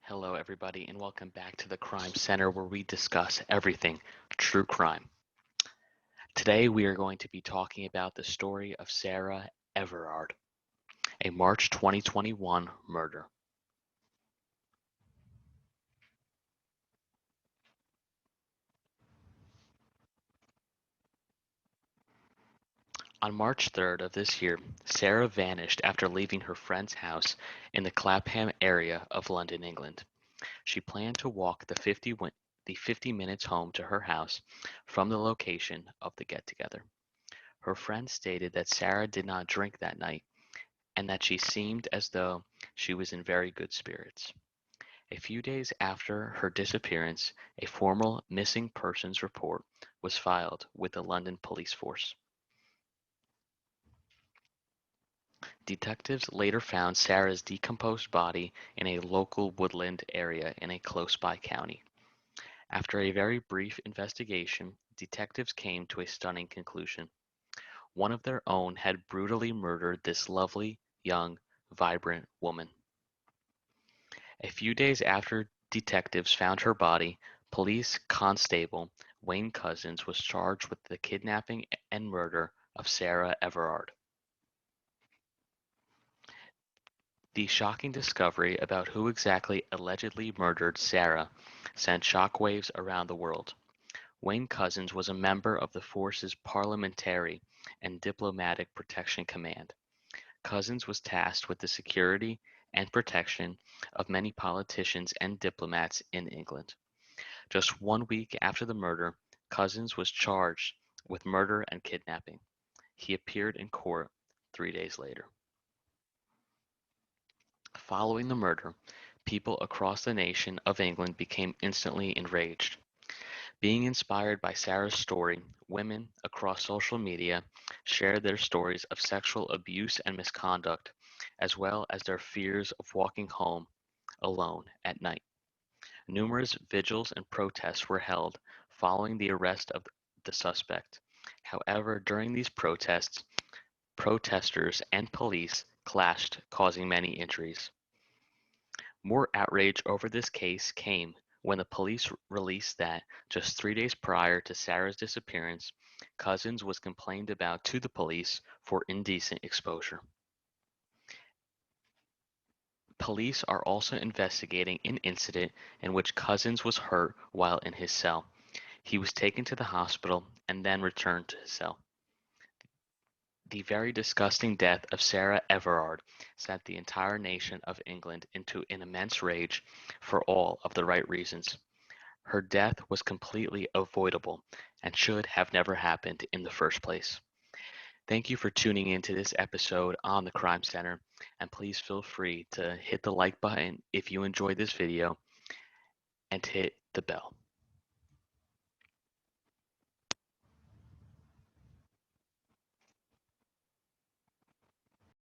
Hello, everybody, and welcome back to the Crime Center where we discuss everything true crime. Today, we are going to be talking about the story of Sarah Everard, a March 2021 murder. On March 3rd of this year, Sarah vanished after leaving her friend's house in the Clapham area of London, England. She planned to walk the 50 minutes home to her house from the location of the get-together. Her friend stated that Sarah did not drink that night and that she seemed as though she was in very good spirits. A few days after her disappearance, a formal missing persons report was filed with the London police force. Detectives later found Sarah's decomposed body in a local woodland area in a close-by county. After a very brief investigation, detectives came to a stunning conclusion. One of their own had brutally murdered this lovely, young, vibrant woman. A few days after detectives found her body, police constable Wayne Couzens was charged with the kidnapping and murder of Sarah Everard. The shocking discovery about who exactly allegedly murdered Sarah sent shockwaves around the world. Wayne Couzens was a member of the force's Parliamentary and Diplomatic Protection Command. Couzens was tasked with the security and protection of many politicians and diplomats in England. Just 1 week after the murder, Couzens was charged with murder and kidnapping. He appeared in court 3 days later. Following the murder, people across the nation of England became instantly enraged. Being inspired by Sarah's story, women across social media shared their stories of sexual abuse and misconduct, as well as their fears of walking home alone at night. Numerous vigils and protests were held following the arrest of the suspect. However, during these protests, protesters and police clashed, causing many injuries. More outrage over this case came when the police released that just 3 days prior to Sarah's disappearance, Couzens was complained about to the police for indecent exposure. Police are also investigating an incident in which Couzens was hurt while in his cell. He was taken to the hospital and then returned to his cell. The very disgusting death of Sarah Everard sent the entire nation of England into an immense rage for all of the right reasons. Her death was completely avoidable and should have never happened in the first place. Thank you for tuning in to this episode on the Crime Center, and please feel free to hit the like button if you enjoyed this video and hit the bell.